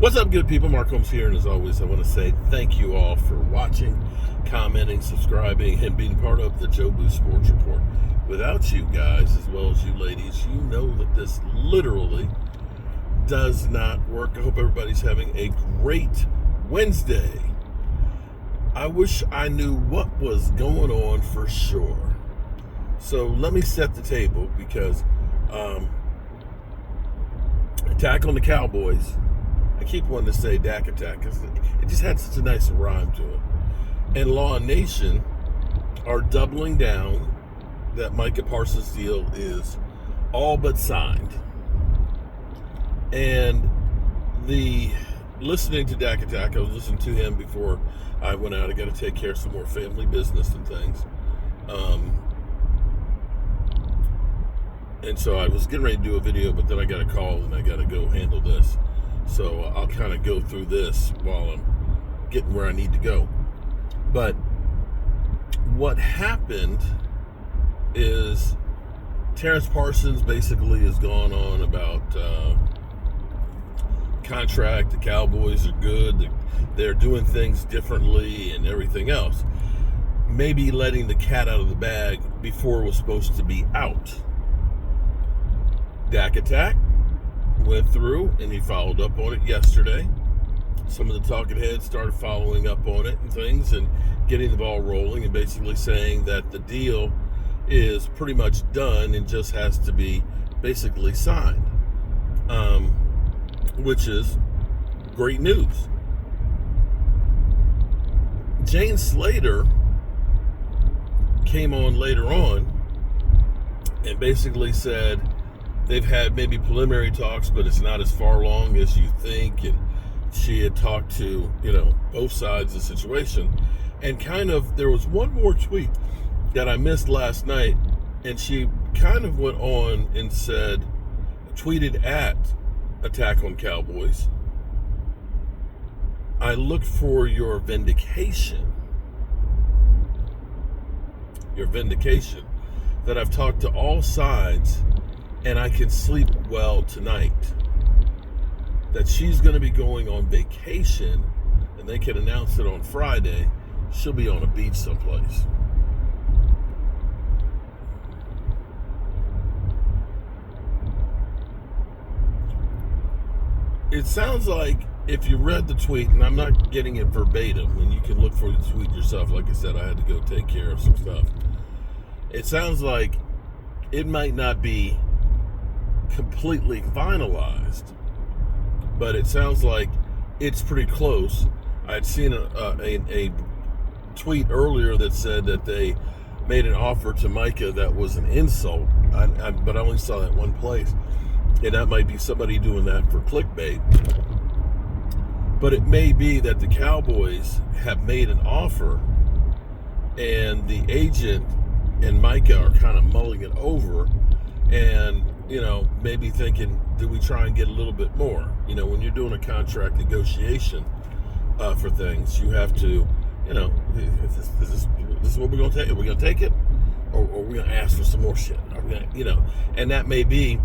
What's up, good people? Mark Holmes here, and as always, I want to say thank you all for watching, commenting, subscribing, and being part of the Joe Boo Sports Report. Without you guys, as well as you ladies, you know that this literally does not work. I hope everybody's having a great Wednesday. I wish I knew what was going on for sure. So let me set the table because attack on the Cowboys. I keep wanting to say Dak attack because it just had such a nice rhyme to it. And Law Nation are doubling down that Micah Parsons deal is all but signed. And listening to Dak attack, I was listening to him before I went out. I got to take care of some more family business and things. And so I was getting ready to do a video, but then I got a call and I got to go handle this. So I'll kind of go through this while I'm getting where I need to go. But what happened is Terrence Parsons basically has gone on about contract. The Cowboys are good. They're doing things differently and everything else. Maybe letting the cat out of the bag before it was supposed to be out. Dak attack went through and he followed up on it yesterday. Some of the talking heads started following up on it and things and getting the ball rolling and basically saying that the deal is pretty much done and just has to be basically signed, which is great news. Jane Slater came on later on and basically said they've had maybe preliminary talks, but it's not as far along as you think. And she had talked to, both sides of the situation. And there was one more tweet that I missed last night. And she kind of went on and tweeted at Attack on Cowboys, I look for your vindication. Your vindication. That I've talked to all sides and I can sleep well tonight. That she's going to be going on vacation, and they can announce it on Friday. She'll be on a beach someplace. It sounds like, if you read the tweet, and I'm not getting it verbatim, and you can look for the tweet yourself. Like I said, I had to go take care of some stuff. It sounds like it might not be completely finalized, but it sounds like it's pretty close. I'd seen a tweet earlier that said that they made an offer to Micah that was an insult, but I only saw that one place, and that might be somebody doing that for clickbait. But it may be that the Cowboys have made an offer and the agent and Micah are kind of mulling it over and maybe thinking, do we try and get a little bit more? When you're doing a contract negotiation for things, you have to, is this what we're going to take? Are we going to take it? Or are we going to ask for some more shit? Are we gonna, and that may be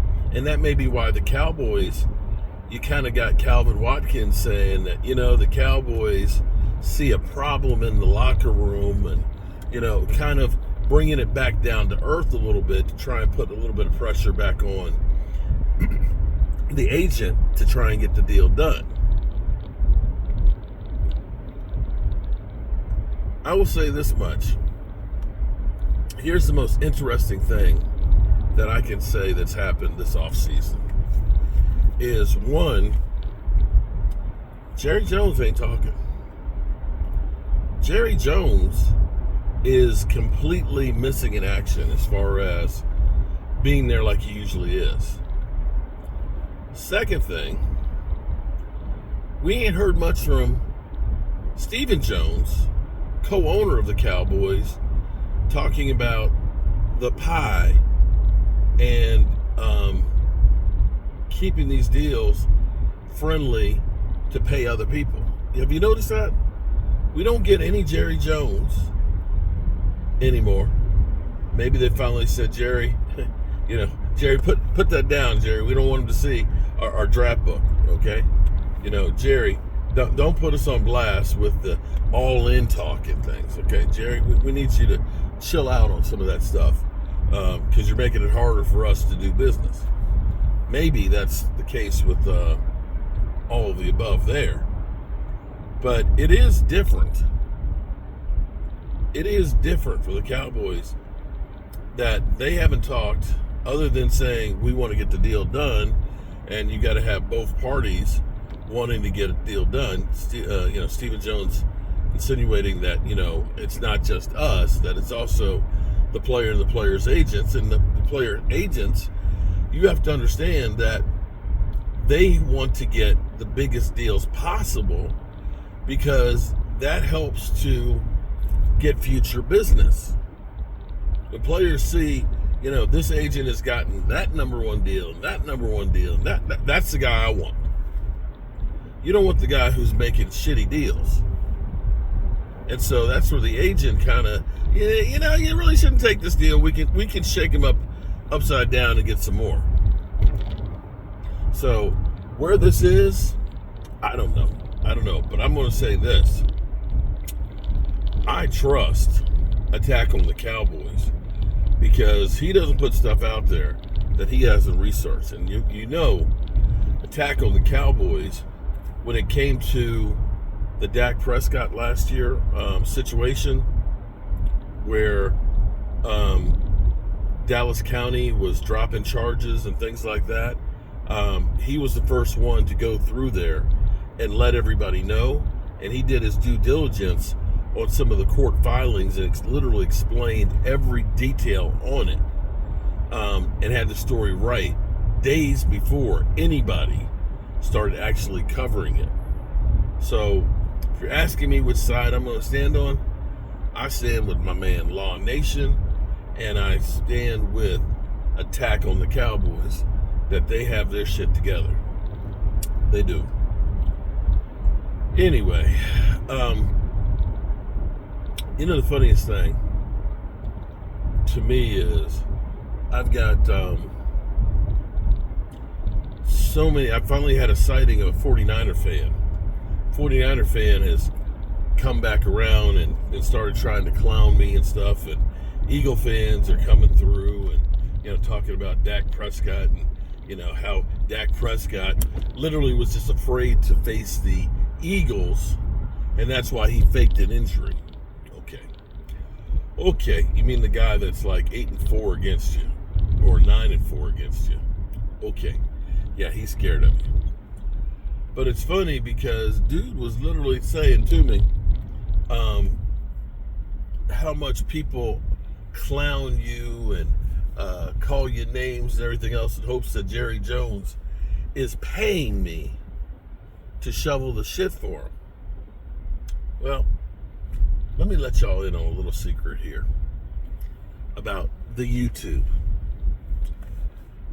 why the Cowboys, you kind of got Calvin Watkins saying that, the Cowboys see a problem in the locker room and, kind of bringing it back down to earth a little bit to try and put a little bit of pressure back on the agent to try and get the deal done. I will say this much. Here's the most interesting thing that I can say that's happened this offseason is, one, Jerry Jones ain't talking. Jerry Jones is completely missing in action as far as being there like he usually is. Second thing, we ain't heard much from Stephen Jones, co-owner of the Cowboys, talking about the pie and keeping these deals friendly to pay other people. Have you noticed that? We don't get any Jerry Jones anymore. Maybe they finally said, Jerry, Jerry, put that down, Jerry. We don't want him to see our draft book, okay? Jerry, don't put us on blast with the all-in talk and things, okay? Jerry, we need you to chill out on some of that stuff because you're making it harder for us to do business. Maybe that's the case with all of the above there. But it is different. It is different for the Cowboys that they haven't talked other than saying we want to get the deal done, and you got to have both parties wanting to get a deal done. Stephen Jones insinuating that, it's not just us, that it's also the player and the player's agents. And the player agents, you have to understand that they want to get the biggest deals possible because that helps to get future business. The players see, this agent has gotten that number one deal, and that number one deal, and that's the guy I want. You don't want the guy who's making shitty deals. And so that's where the agent kind of, you really shouldn't take this deal. We can shake him upside down and get some more. So where this is, I don't know. But I'm going to say this. I trust Attack on the Cowboys because he doesn't put stuff out there that he hasn't researched. And Attack on the Cowboys, when it came to the Dak Prescott last year situation where Dallas County was dropping charges and things like that, he was the first one to go through there and let everybody know. And he did his due diligence on some of the court filings and literally explained every detail on it and had the story right days before anybody started actually covering it. So if you're asking me which side I'm going to stand on, I stand with my man Law Nation, and I stand with Attack on the Cowboys, that they have their shit together. They do. Anyway, the funniest thing to me is I've got so many. I finally had a sighting of a 49er fan. 49er fan has come back around and started trying to clown me and stuff, and Eagle fans are coming through and talking about Dak Prescott and how Dak Prescott literally was just afraid to face the Eagles, and that's why he faked an injury. Okay, you mean the guy that's like 8-4 against you, or 9-4 against you? Okay, yeah, he's scared of you. But it's funny because dude was literally saying to me how much people clown you and call you names and everything else in hopes that Jerry Jones is paying me to shovel the shit for him. Well, let me let y'all in on a little secret here about the YouTube.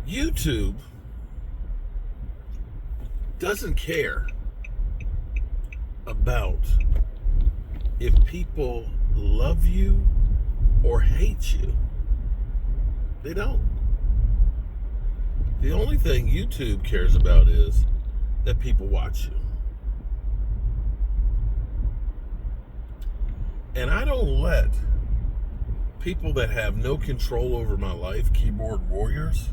YouTube doesn't care about if people love you or hate you. They don't. The only thing YouTube cares about is that people watch you. And I don't let people that have no control over my life, keyboard warriors,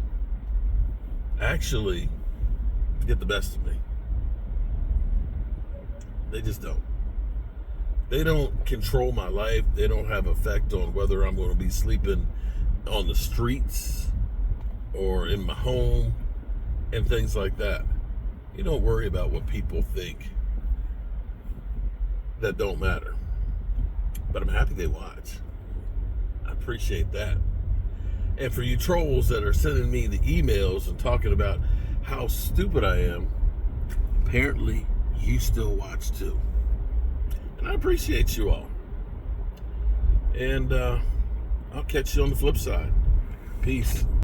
actually get the best of me. They just don't. They don't control my life. They don't have effect on whether I'm going to be sleeping on the streets or in my home and things like that. You don't worry about what people think. That don't matter. But I'm happy they watch. I appreciate that. And for you trolls that are sending me the emails and talking about how stupid I am, apparently you still watch too. And I appreciate you all. And I'll catch you on the flip side. Peace.